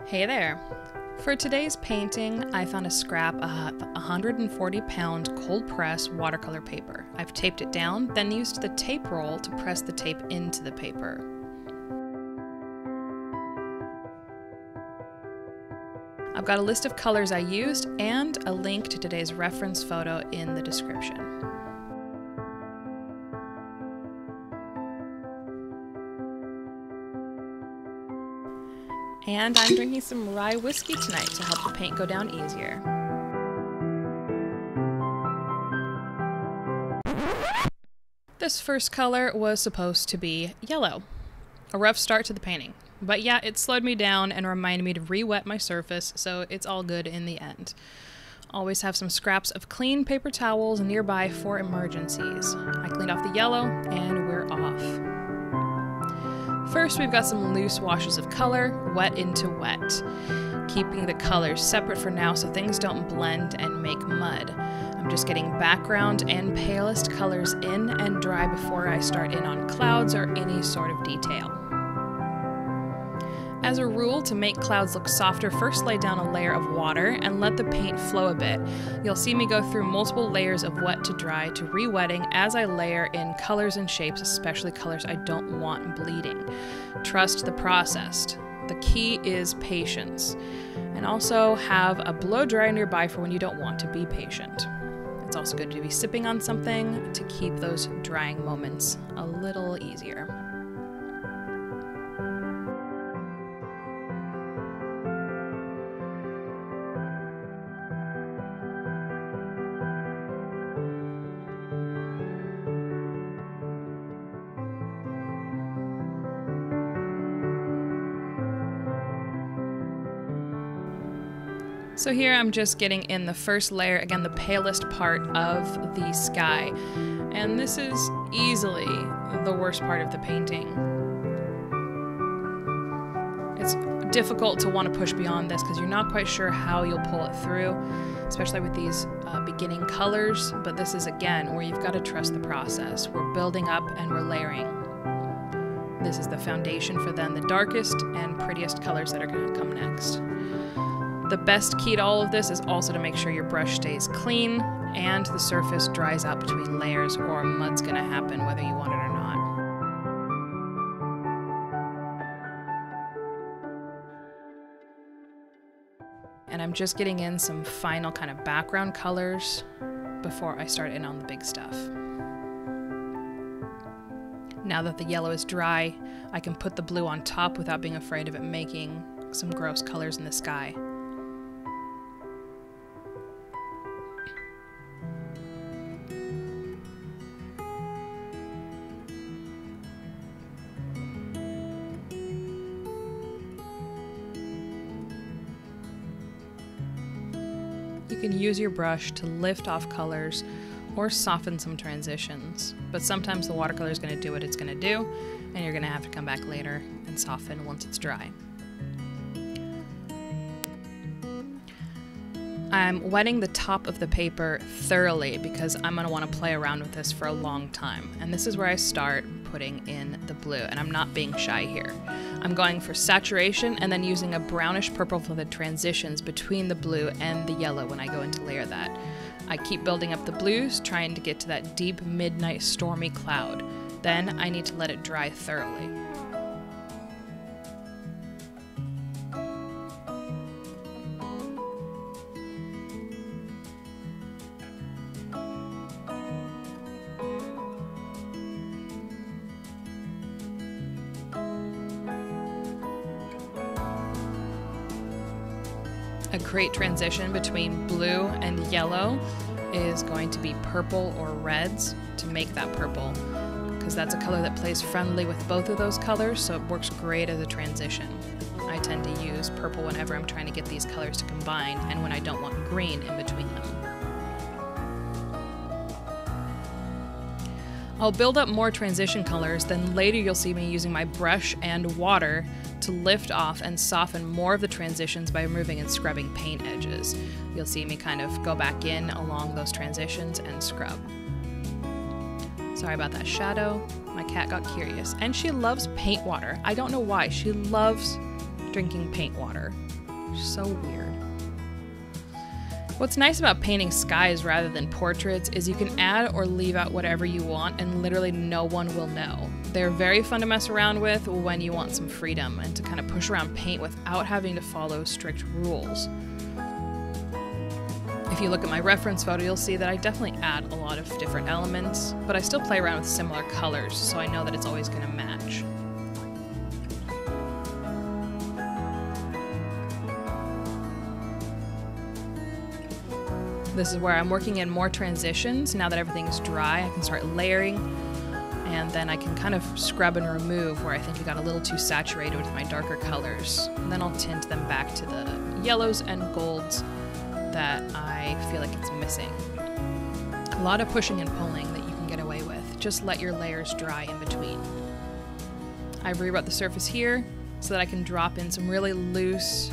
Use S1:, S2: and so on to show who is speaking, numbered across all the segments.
S1: Hey there! For today's painting, I found a scrap of 140-pound cold-press watercolor paper. I've taped it down, then used the tape roll to press the tape into the paper. I've got a list of colors I used and a link to today's reference photo in the description. And I'm drinking some rye whiskey tonight to help the paint go down easier. This first color was supposed to be yellow. A rough start to the painting. But yeah, it slowed me down and reminded me to re-wet my surface, so it's all good in the end. Always have some scraps of clean paper towels nearby for emergencies. I cleaned off the yellow and we're off. First, we've got some loose washes of color, wet into wet, keeping the colors separate for now so things don't blend and make mud. I'm just getting background and palest colors in and dry before I start in on clouds or any sort of detail. As a rule, to make clouds look softer, first lay down a layer of water and let the paint flow a bit. You'll see me go through multiple layers of wet to dry to re-wetting as I layer in colors and shapes, especially colors I don't want bleeding. Trust the process. The key is patience. And also have a blow dryer nearby for when you don't want to be patient. It's also good to be sipping on something to keep those drying moments a little easier. So here I'm just getting in the first layer, again the palest part of the sky, and this is easily the worst part of the painting. It's difficult to want to push beyond this because you're not quite sure how you'll pull it through, especially with these beginning colors, but this is again where you've got to trust the process. We're building up and we're layering. This is the foundation for then the darkest and prettiest colors that are going to come next. The best key to all of this is also to make sure your brush stays clean and the surface dries out between layers, or mud's gonna happen whether you want it or not. And I'm just getting in some final kind of background colors before I start in on the big stuff. Now that the yellow is dry, I can put the blue on top without being afraid of it making some gross colors in the sky. You can use your brush to lift off colors or soften some transitions, but sometimes the watercolor is going to do what it's going to do, and you're going to have to come back later and soften once it's dry. I'm wetting the top of the paper thoroughly because I'm going to want to play around with this for a long time, and this is where I start putting in the blue, and I'm not being shy here. I'm going for saturation and then using a brownish purple for the transitions between the blue and the yellow when I go in to layer that. I keep building up the blues, trying to get to that deep midnight stormy cloud. Then I need to let it dry thoroughly. A great transition between blue and yellow is going to be purple or reds to make that purple, because that's a color that plays friendly with both of those colors, so it works great as a transition. I tend to use purple whenever I'm trying to get these colors to combine and when I don't want green in between them. I'll build up more transition colors, then later you'll see me using my brush and water to lift off and soften more of the transitions by removing and scrubbing paint edges. You'll see me kind of go back in along those transitions and scrub. Sorry about that shadow. My cat got curious, and she loves paint water. I don't know why. She loves drinking paint water. So weird. What's nice about painting skies rather than portraits is you can add or leave out whatever you want and literally no one will know. They're very fun to mess around with when you want some freedom and to kind of push around paint without having to follow strict rules. If you look at my reference photo, you'll see that I definitely add a lot of different elements, but I still play around with similar colors, so I know that it's always going to match. This is where I'm working in more transitions. Now that everything's dry, I can start layering, and then I can kind of scrub and remove where I think it got a little too saturated with my darker colors. And then I'll tint them back to the yellows and golds that I feel like it's missing. A lot of pushing and pulling that you can get away with. Just let your layers dry in between. I've rewrote the surface here so that I can drop in some really loose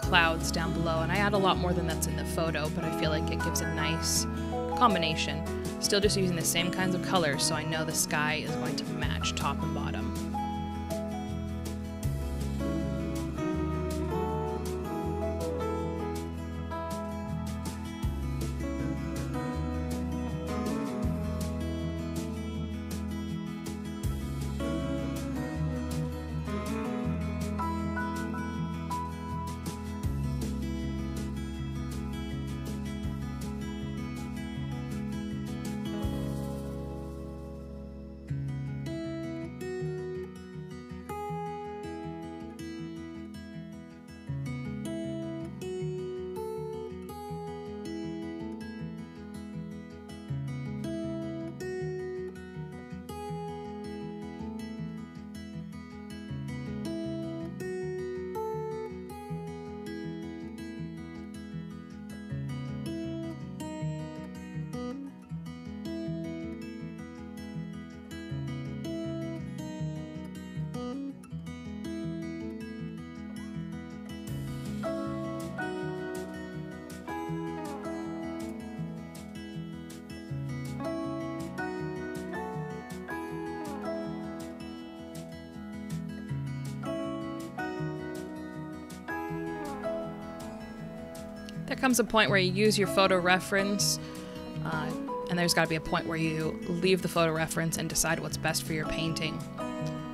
S1: clouds down below, and I add a lot more than that's in the photo, but I feel like it gives a nice combination. Still just using the same kinds of colors, so I know the sky is going to match top and bottom. There comes a point where you use your photo reference, and there's got to be a point where you leave the photo reference and decide what's best for your painting.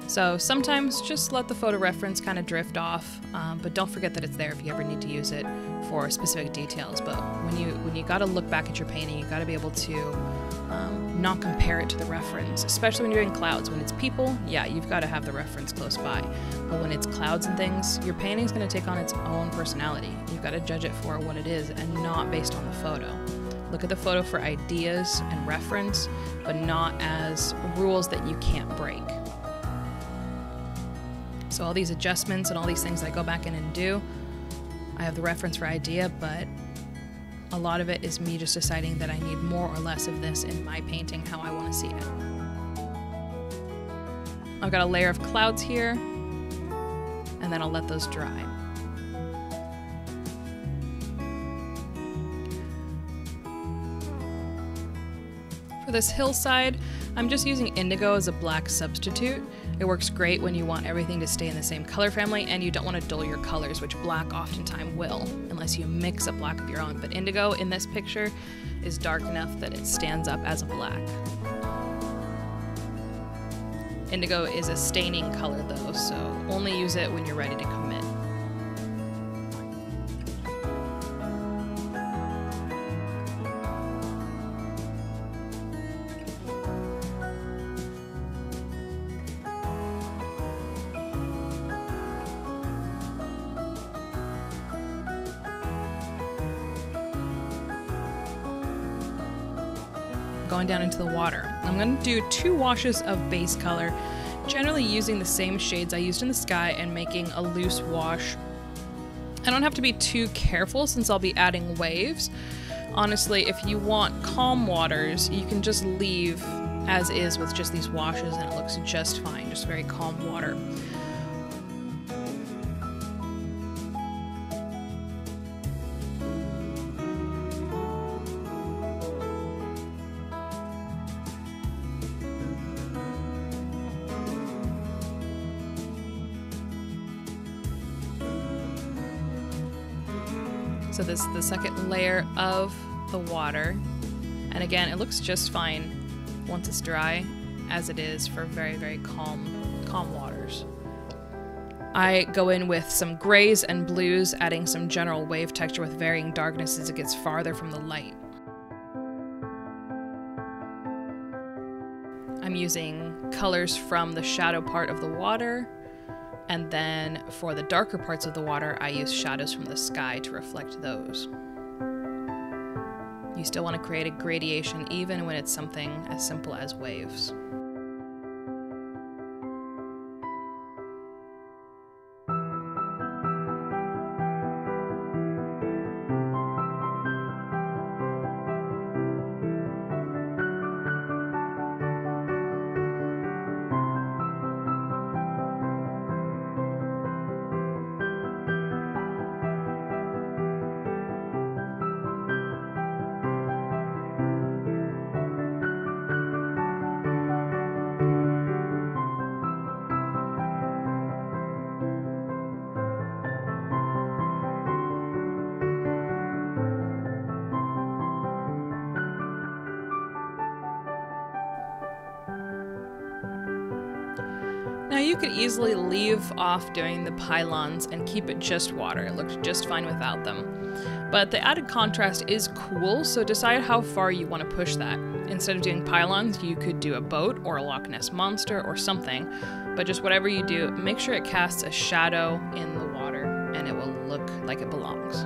S1: So sometimes just let the photo reference kind of drift off, but don't forget that it's there if you ever need to use it for specific details. But when you got to look back at your painting, you got to be able to not compare it to the reference, especially when you're doing clouds. When it's people, yeah, you've got to have the reference close by. But when it's clouds and things, your painting's going to take on its own personality. You've got to judge it for what it is and not based on the photo. Look at the photo for ideas and reference, but not as rules that you can't break. So all these adjustments and all these things I go back in and do, I have the reference for idea, but a lot of it is me just deciding that I need more or less of this in my painting, how I want to see it. I've got a layer of clouds here, and then I'll let those dry. For this hillside, I'm just using Indigo as a black substitute. It works great when you want everything to stay in the same color family and you don't want to dull your colors, which black oftentimes will, unless you mix a black of your own. But Indigo in this picture is dark enough that it stands up as a black. Indigo is a staining color though, so only use it when you're ready to commit. Going down into the water. I'm going to do 2 washes of base color, generally using the same shades I used in the sky and making a loose wash. I don't have to be too careful since I'll be adding waves. Honestly, if you want calm waters, you can just leave as is with just these washes and it looks just fine, just very calm water. So this is the second layer of the water. And again, it looks just fine once it's dry, as it is for very, very calm waters. I go in with some grays and blues, adding some general wave texture with varying darkness as it gets farther from the light. I'm using colors from the shadow part of the water, and then for the darker parts of the water, I use shadows from the sky to reflect those. You still want to create a gradation even when it's something as simple as waves. Now you could easily leave off doing the pylons and keep it just water. It looks just fine without them. But the added contrast is cool, so decide how far you want to push that. Instead of doing pylons, you could do a boat or a Loch Ness monster or something, but just whatever you do, make sure it casts a shadow in the water and it will look like it belongs.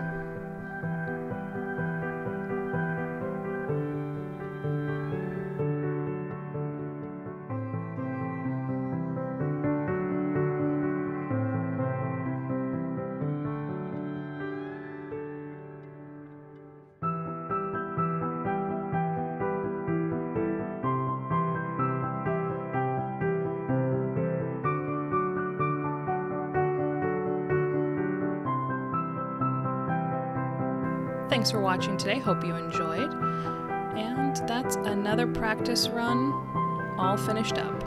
S1: Thanks for watching today, hope you enjoyed, and that's another practice run all finished up.